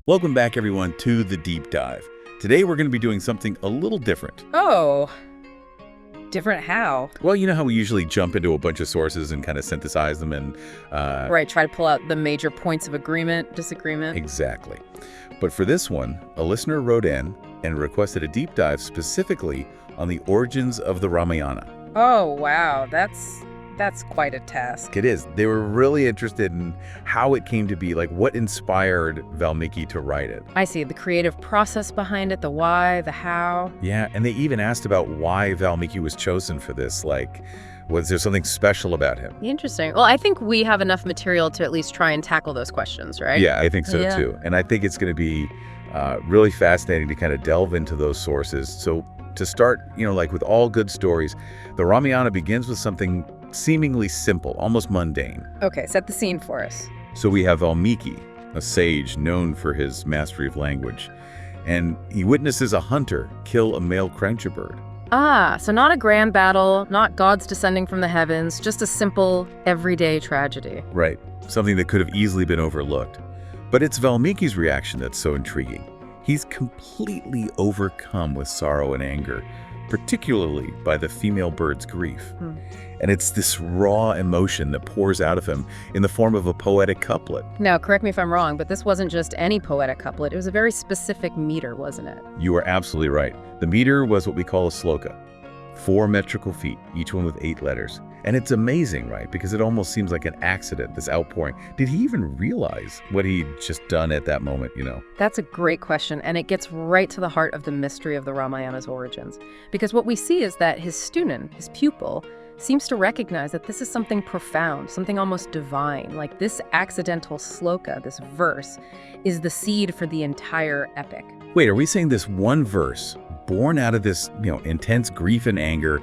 Welcome back, everyone, to the Deep Dive. Today, we're going to be doing something a little different. Oh, different how? Well, you know how we usually jump into a bunch of sources and kind of synthesize them and... Right, try to pull out the major points of agreement, disagreement. Exactly. But for this one, a listener wrote in and requested a deep dive specifically on the origins of the Ramayana. Oh, wow, that's quite a task. It is. They were really interested in how it came to be, like what inspired Valmiki to write it. I see, the creative process behind it, the why, the how. Yeah, and they even asked about why Valmiki was chosen for this. Like, was there something special about him? Interesting. Well, I think we have enough material to at least try and tackle those questions, right? Yeah, I think so too. And I think it's going to be really fascinating to kind of delve into those sources. So to start, like with all good stories, the Ramayana begins with something seemingly simple, almost mundane. Okay, set the scene for us. So we have Valmiki, a sage known for his mastery of language, and he witnesses a hunter kill a male croucher bird. Ah, so not a grand battle, not gods descending from the heavens, just a simple, everyday tragedy. Right, something that could have easily been overlooked. But it's Valmiki's reaction that's so intriguing. He's completely overcome with sorrow and anger, particularly by the female bird's grief. And it's this raw emotion that pours out of him in the form of a poetic couplet. Now, correct me if I'm wrong, but this wasn't just any poetic couplet. It was a very specific meter, wasn't it? You are absolutely right. The meter was what we call a sloka, 4 metrical feet, each one with 8 letters. And it's amazing, right? Because it almost seems like an accident, this outpouring. Did he even realize what he'd just done at that moment, That's a great question, and it gets right to the heart of the mystery of the Ramayana's origins. Because what we see is that his student, his pupil, seems to recognize that this is something profound, something almost divine. Like this accidental sloka, this verse, is the seed for the entire epic. Wait, are we saying this one verse, born out of this, intense grief and anger,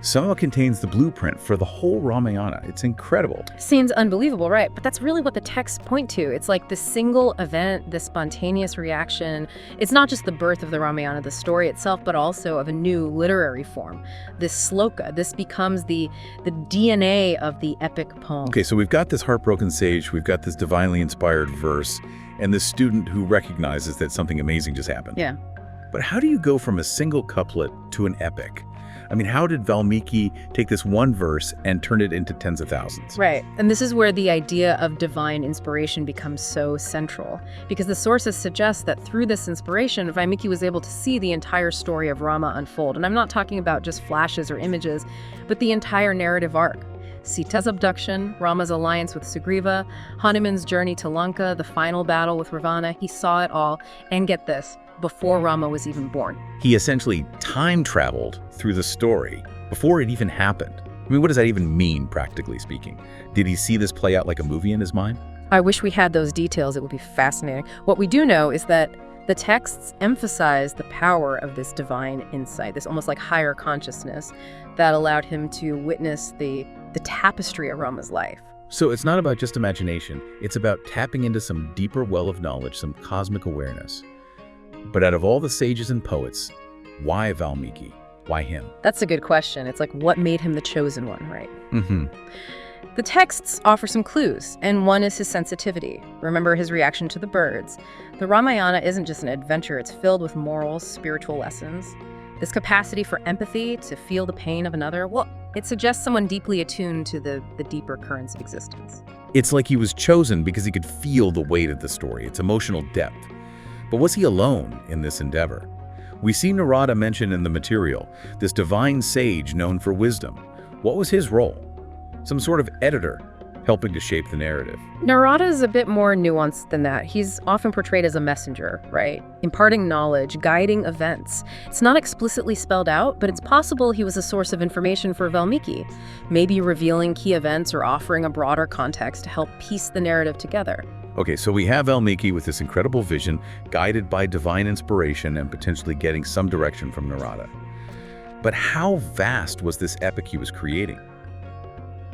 somehow contains the blueprint for the whole Ramayana? It's incredible. Seems unbelievable, right? But that's really what the texts point to. It's like this single event, this spontaneous reaction. It's not just the birth of the Ramayana, the story itself, but also of a new literary form. This sloka, this becomes the DNA of the epic poem. Okay, so we've got this heartbroken sage, we've got this divinely inspired verse, and this student who recognizes that something amazing just happened. Yeah. But how do you go from a single couplet to an epic? I mean, how did Valmiki take this one verse and turn it into tens of thousands? Right. And this is where the idea of divine inspiration becomes so central, because the sources suggest that through this inspiration, Valmiki was able to see the entire story of Rama unfold. And I'm not talking about just flashes or images, but the entire narrative arc. Sita's abduction, Rama's alliance with Sugriva, Hanuman's journey to Lanka, the final battle with Ravana. He saw it all. And get this, before Rama was even born. He essentially time traveled through the story before it even happened. I mean, what does that even mean, practically speaking? Did he see this play out like a movie in his mind? I wish we had those details. It would be fascinating. What we do know is that the texts emphasize the power of this divine insight, this almost like higher consciousness that allowed him to witness the tapestry of Rama's life. So it's not about just imagination. It's about tapping into some deeper well of knowledge, some cosmic awareness. But out of all the sages and poets, why Valmiki? Why him? That's a good question. It's like, what made him the chosen one, right? Mm-hmm. The texts offer some clues, and one is his sensitivity. Remember his reaction to the birds. The Ramayana isn't just an adventure. It's filled with morals, spiritual lessons. This capacity for empathy, to feel the pain of another, well, it suggests someone deeply attuned to the deeper currents of existence. It's like he was chosen because he could feel the weight of the story, its emotional depth. But was he alone in this endeavor? We see Narada mentioned in the material, this divine sage known for wisdom. What was his role? Some sort of editor, helping to shape the narrative. Narada is a bit more nuanced than that. He's often portrayed as a messenger, right? Imparting knowledge, guiding events. It's not explicitly spelled out, but it's possible he was a source of information for Valmiki, maybe revealing key events or offering a broader context to help piece the narrative together. Okay, so we have Valmiki with this incredible vision, guided by divine inspiration and potentially getting some direction from Narada. But how vast was this epic he was creating?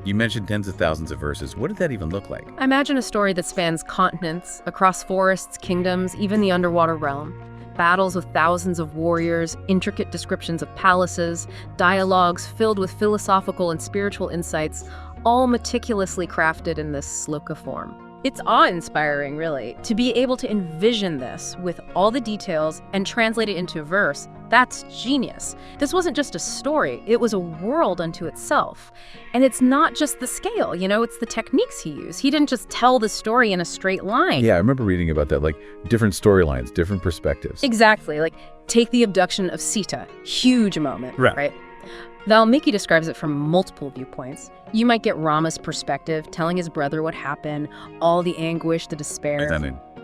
You mentioned tens of thousands of verses. What did that even look like? Imagine a story that spans continents, across forests, kingdoms, even the underwater realm. Battles with thousands of warriors, intricate descriptions of palaces, dialogues filled with philosophical and spiritual insights, all meticulously crafted in this sloka form. It's awe-inspiring, really. To be able to envision this with all the details and translate it into verse, that's genius. This wasn't just a story, it was a world unto itself. And it's not just the scale, it's the techniques he used. He didn't just tell the story in a straight line. Yeah, I remember reading about that, like different storylines, different perspectives. Exactly. Like, take the abduction of Sita. Huge moment, right? Valmiki describes it from multiple viewpoints. You might get Rama's perspective, telling his brother what happened, all the anguish, the despair.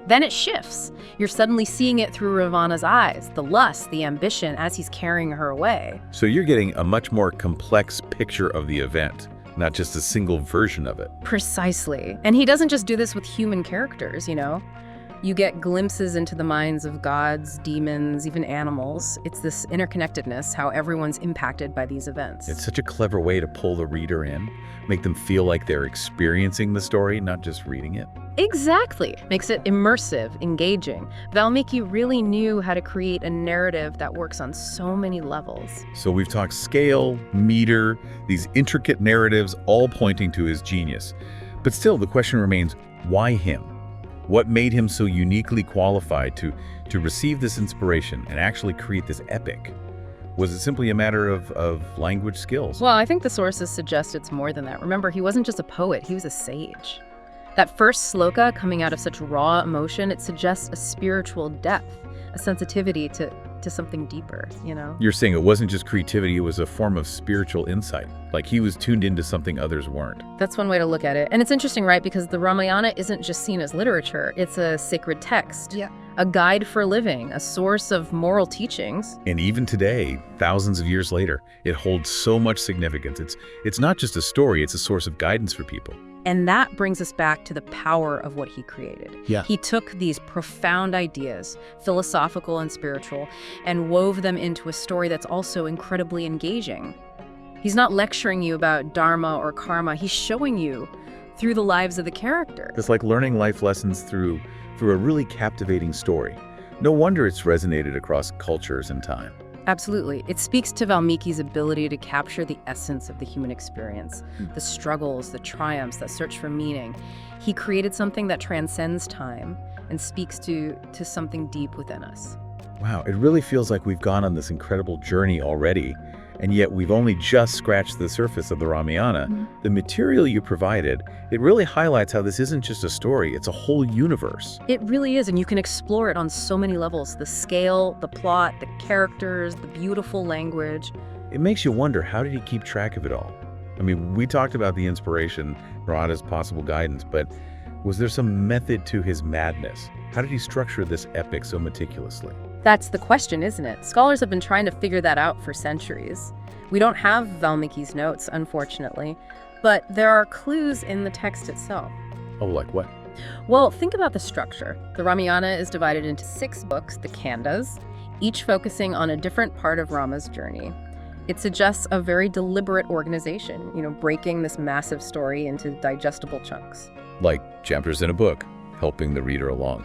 Then it shifts. You're suddenly seeing it through Ravana's eyes, the lust, the ambition, as he's carrying her away. So you're getting a much more complex picture of the event, not just a single version of it. Precisely. And he doesn't just do this with human characters, You get glimpses into the minds of gods, demons, even animals. It's this interconnectedness, how everyone's impacted by these events. It's such a clever way to pull the reader in, make them feel like they're experiencing the story, not just reading it. Exactly. Makes it immersive, engaging. Valmiki really knew how to create a narrative that works on so many levels. So we've talked scale, meter, these intricate narratives, all pointing to his genius. But still, the question remains, why him? What made him so uniquely qualified to receive this inspiration and actually create this epic? Was it simply a matter of language skills? Well, I think the sources suggest it's more than that. Remember, he wasn't just a poet, he was a sage. That first sloka coming out of such raw emotion, it suggests a spiritual depth, a sensitivity to something deeper, You're saying it wasn't just creativity, it was a form of spiritual insight. Like he was tuned into something others weren't. That's one way to look at it. And it's interesting, right? Because the Ramayana isn't just seen as literature. It's a sacred text. Yeah. A guide for living, a source of moral teachings. And even today, thousands of years later, it holds so much significance. It's not just a story, it's a source of guidance for people. And that brings us back to the power of what he created. Yeah. He took these profound ideas, philosophical and spiritual, and wove them into a story that's also incredibly engaging. He's not lecturing you about dharma or karma. He's showing you through the lives of the characters. It's like learning life lessons through a really captivating story. No wonder it's resonated across cultures and time. Absolutely. It speaks to Valmiki's ability to capture the essence of the human experience, the struggles, the triumphs, that search for meaning. He created something that transcends time and speaks to something deep within us. Wow, it really feels like we've gone on this incredible journey already, and yet we've only just scratched the surface of the Ramayana. The material you provided, it really highlights how this isn't just a story, it's a whole universe. It really is, and you can explore it on so many levels. The scale, the plot, the characters, the beautiful language. It makes you wonder, how did he keep track of it all? I mean, we talked about the inspiration, Radha's possible guidance, but was there some method to his madness? How did he structure this epic so meticulously? That's the question, isn't it? Scholars have been trying to figure that out for centuries. We don't have Valmiki's notes, unfortunately, but there are clues in the text itself. Oh, like what? Well, think about the structure. The Ramayana is divided into 6 books, the Kandas, each focusing on a different part of Rama's journey. It suggests a very deliberate organization, breaking this massive story into digestible chunks. Like chapters in a book, helping the reader along.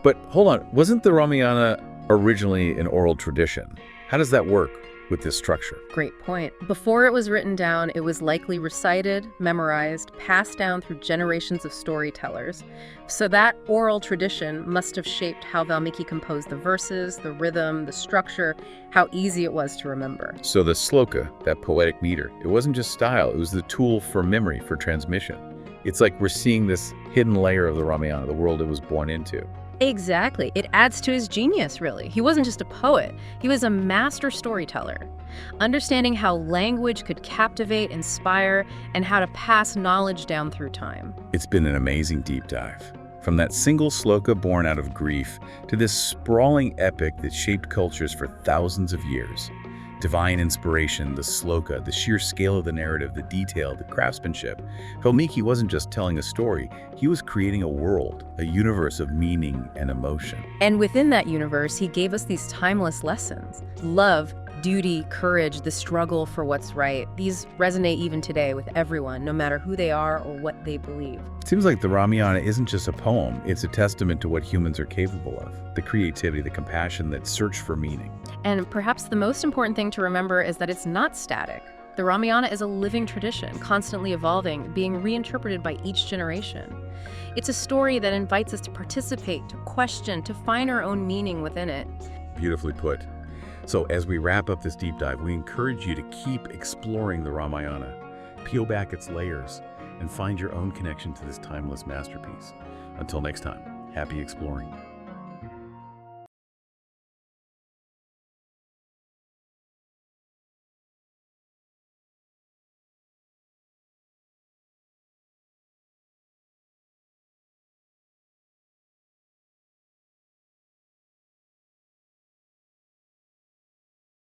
But hold on, wasn't the Ramayana originally an oral tradition? How does that work with this structure? Great point. Before it was written down, it was likely recited, memorized, passed down through generations of storytellers. So that oral tradition must have shaped how Valmiki composed the verses, the rhythm, the structure, how easy it was to remember. So the sloka, that poetic meter, it wasn't just style, it was the tool for memory, for transmission. It's like we're seeing this hidden layer of the Ramayana, the world it was born into. Exactly. It adds to his genius, really. He wasn't just a poet. He was a master storyteller, understanding how language could captivate, inspire, and how to pass knowledge down through time. It's been an amazing deep dive. From that single sloka born out of grief to this sprawling epic that shaped cultures for thousands of years. Divine inspiration, the sloka, the sheer scale of the narrative, the detail, the craftsmanship. Valmiki wasn't just telling a story, he was creating a world, a universe of meaning and emotion. And within that universe, he gave us these timeless lessons. Love, duty, courage, the struggle for what's right. These resonate even today with everyone, no matter who they are or what they believe. It seems like the Ramayana isn't just a poem, it's a testament to what humans are capable of. The creativity, the compassion, that search for meaning. And perhaps the most important thing to remember is that it's not static. The Ramayana is a living tradition, constantly evolving, being reinterpreted by each generation. It's a story that invites us to participate, to question, to find our own meaning within it. Beautifully put. So as we wrap up this deep dive, we encourage you to keep exploring the Ramayana, peel back its layers, and find your own connection to this timeless masterpiece. Until next time, happy exploring.